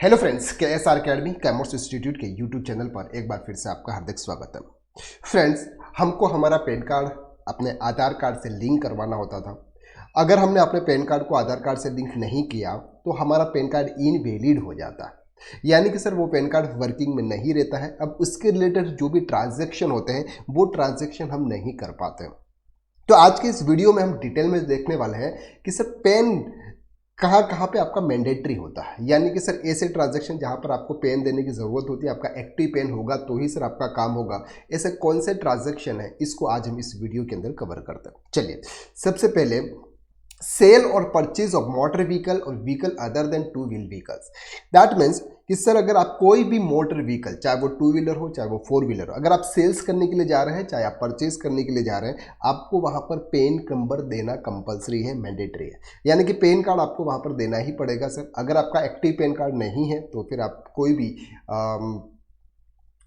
Hello friends, KSR academy commerce institute के YouTube channel पर एक बार फिर से आपका हार्दिक स्वागत है। फ्रेंड्स, हमको हमारा पैन कार्ड अपने आधार कार्ड से लिंक करवाना होता था। अगर हमने अपने पैन कार्ड को आधार कार्ड से लिंक नहीं किया तो हमारा पैन कार्ड इनवैलिड हो जाता है, यानी कि सर वो पैन कार्ड वर्किंग में नहीं रहता है। अब उसके रिलेटेड जो भी ट्रांजैक्शन होते हैं वो ट्रांजैक्शन हम नहीं कर पाते। तो आज के इस वीडियो में हम डिटेल में देखने वाले हैं कि सर पेन कहाँ कहाँ पे आपका मैंडेटरी होता है, यानी कि सर ऐसे ट्रांजैक्शन जहाँ पर आपको पेन देने की ज़रूरत होती है, आपका एक्टिव पेन होगा तो ही सर आपका काम होगा। ऐसे कौन से ट्रांजैक्शन है, इसको आज हम इस वीडियो के अंदर कवर करते हैं। चलिए, सबसे पहले सेल और परचेज ऑफ मोटर व्हीकल और vehicle other than two wheel vehicles. That means कि सर अगर आप कोई भी मोटर व्हीकल, चाहे वो टू व्हीलर हो चाहे वो फोर व्हीलर हो, अगर आप सेल्स करने के लिए जा रहे हैं चाहे आप परचेज करने के लिए जा रहे हैं, आपको वहां पर पेन नंबर देना कंपलसरी है, मैंडेटरी है। यानी कि पेन कार्ड आपको वहां पर देना ही पड़ेगा सर। अगर आपका एक्टिव पेन कार्ड नहीं है तो फिर आप कोई भी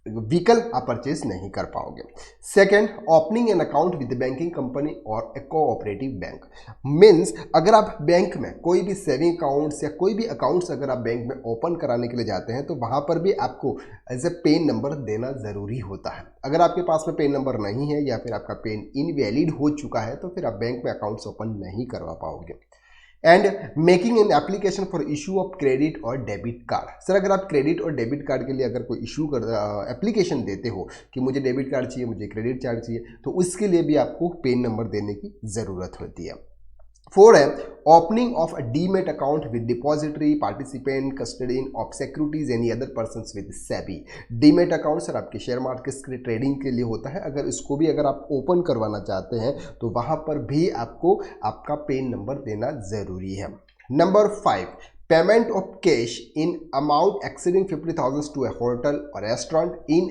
व्हीकल आप परचेज नहीं कर पाओगे। Second, opening an account with banking company और ए कोऑपरेटिव बैंक। मीन्स अगर आप बैंक में कोई भी सेविंग अकाउंट्स या कोई भी अकाउंट्स अगर आप बैंक में ओपन कराने के लिए जाते हैं तो वहां पर भी आपको एज ए पेन नंबर देना ज़रूरी होता है। अगर आपके पास में पेन नंबर नहीं है या फिर आपका पेन इनवैलिड हो चुका है तो फिर आप बैंक में अकाउंट्स ओपन नहीं करवा पाओगे। And making an application for issue of credit और डेबिट कार्ड। सर अगर आप क्रेडिट और डेबिट कार्ड के लिए अगर कोई इशू कर एप्लीकेशन देते हो कि मुझे डेबिट कार्ड चाहिए, मुझे क्रेडिट कार्ड चाहिए, तो उसके लिए भी आपको पेन नंबर देने की ज़रूरत होती है। फोर है opening of a demat account with depository participant custodian of securities any other persons with SEBI. Demat account sir आपके शेयर मार्केट के ट्रेडिंग के लिए होता है। अगर इसको भी अगर आप ओपन करवाना चाहते हैं तो वहां पर भी आपको आपका पेन नंबर देना जरूरी है। Number 5, payment of cash in amount exceeding 50,000 to a hotel और restaurant in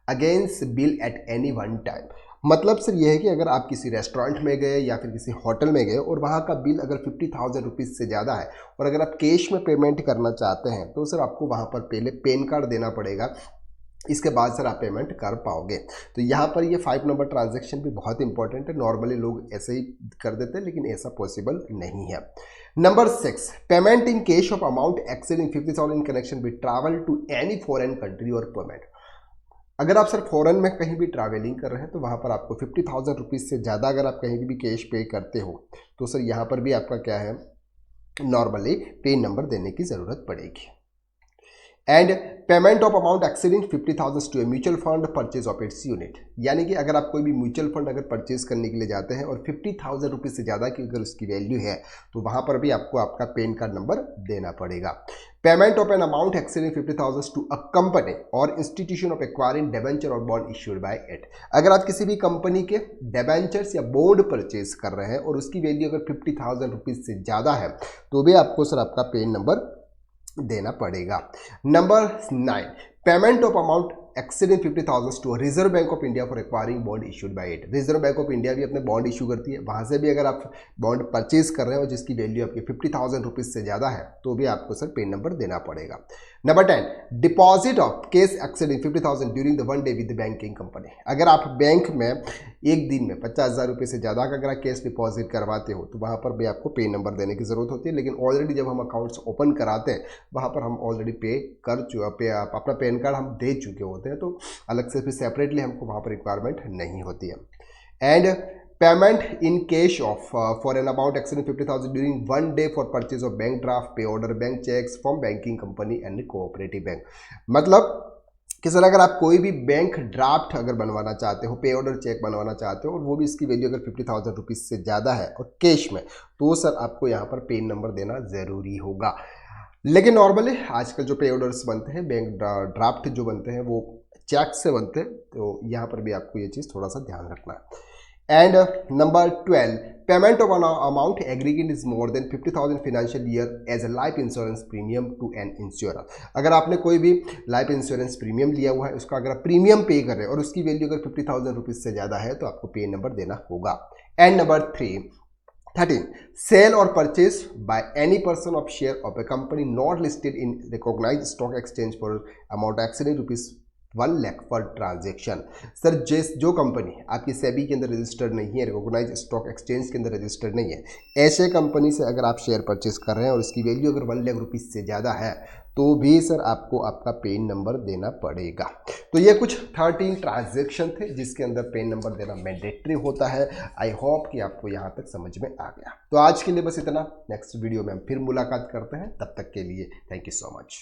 against bill at any one time. मतलब सर यह है कि अगर आप किसी रेस्टोरेंट में गए या फिर किसी होटल में गए और वहाँ का बिल अगर 50,000 रुपीज़ से ज़्यादा है और अगर आप कैश में पेमेंट करना चाहते हैं तो सर आपको वहाँ पर पहले पेन कार्ड देना पड़ेगा, इसके बाद सर आप पेमेंट कर पाओगे। तो यहाँ पर ये 5 नंबर ट्रांजैक्शन भी बहुत इंपॉर्टेंट है। नॉर्मली लोग ऐसे ही कर देते हैं लेकिन ऐसा पॉसिबल नहीं है। Number 6, payment in cash of amount exceeding 50,000 in connection with travel to any foreign country और पेमेंट। अगर आप सर फॉरेन में कहीं भी ट्रैवलिंग कर रहे हैं तो वहाँ पर आपको 50,000 रुपीज़ से ज़्यादा अगर आप कहीं भी कैश पे करते हो तो सर यहाँ पर भी आपका क्या है, नॉर्मली पेन नंबर देने की ज़रूरत पड़ेगी। And payment of amount exceeding 50,000 to a mutual fund purchase of its unit. यानी कि अगर आप कोई भी म्यूचुअल फंड अगर परचेज करने के लिए जाते हैं और 50,000 रुपीज़ से ज़्यादा की अगर उसकी वैल्यू है तो वहाँ पर भी आपको आपका पेन कार्ड नंबर देना पड़ेगा। Payment of an amount exceeding 50,000 to a company और इंस्टीट्यूशन ऑफ एक्वायरिंग डिबेंचर और बॉन्ड इश्यूड बाय इट। अगर आप किसी भी कंपनी के डिबेंचर्स या बॉन्ड परचेज कर रहे हैं और उसकी वैल्यू अगर 50,000 रुपीज़ से ज़्यादा है तो भी आपको सर आपका पेन नंबर देना पड़ेगा। Number 9, payment of amount exceeding 50,000 to Reserve Bank of India for acquiring bond issued by it. Reserve Bank of India भी अपने बॉन्ड इशू करती है, वहां से भी अगर आप बॉन्ड परचेज कर रहे हो जिसकी वैल्यू आपकी 50,000 रुपीज़ से ज़्यादा है तो भी आपको सर पेन नंबर देना पड़ेगा। Number 10, deposit of cash exceeding 50,000 during the one day with banking company. अगर आप बैंक में एक दिन में 50,000 रुपये से ज़्यादा का अगर आप कैश डिपॉजिट करवाते हो तो वहाँ पर भी आपको पेन नंबर देने की ज़रूरत होती है। लेकिन ऑलरेडी जब हम अकाउंट्स ओपन कराते हैं वहाँ पर हम ऑलरेडी अपना पैन कार्ड हम दे चुके होते हैं तो अलग से फिर सेपरेटली हमको वहाँ पर रिक्वायरमेंट नहीं होती है। And payment in cash of for an amount exceeding 50,000 during one day for purchase of bank draft, pay order, bank cheques from banking company and cooperative bank. मतलब कि सर अगर आप कोई भी बैंक ड्राफ्ट अगर बनवाना चाहते हो, पे ऑर्डर चेक बनवाना चाहते हो और वो भी इसकी वैल्यू अगर 50,000 रुपीज़ से ज़्यादा है और कैश में, तो सर आपको यहाँ पर पेन नंबर देना ज़रूरी होगा। लेकिन नॉर्मली आजकल जो पे ऑर्डर्स बनते हैं, बैंक ड्राफ्ट जो बनते हैं वो चेक से बनते हैं, तो यहाँ पर भी आपको ये चीज़ थोड़ा सा ध्यान रखना है। And number 12, payment of an amount aggregate is more than 50,000 financial year as a life insurance premium to an insurer. अगर आपने कोई भी लाइफ इंश्योरेंस प्रीमियम लिया हुआ है, उसका अगर आप प्रीमियम पे कर रहे हैं और उसकी वैल्यू अगर 50,000 रुपीज़ से ज़्यादा है तो आपको पेन नंबर देना होगा। एंड नंबर 13, सेल और purchase by any person of share of a company not listed in recognised stock exchange for amount exceeding rupees 1 lakh पर ट्रांजेक्शन। सर जो कंपनी आपकी सेबी के अंदर रजिस्टर्ड नहीं है, रिकॉग्नाइज स्टॉक एक्सचेंज के अंदर रजिस्टर्ड नहीं है, ऐसे कंपनी से अगर आप शेयर परचेज कर रहे हैं और उसकी वैल्यू अगर 1 लाख रुपीज़ से ज़्यादा है तो भी सर आपको आपका पेन नंबर देना पड़ेगा। तो ये कुछ 13 ट्रांजेक्शन थे जिसके अंदर पेन नंबर देना मैंडेटरी होता है। आई होप कि आपको यहाँ तक समझ में आ गया। तो आज के लिए बस इतना, नेक्स्ट वीडियो में हम फिर मुलाकात करते हैं, तब तक के लिए थैंक यू सो मच।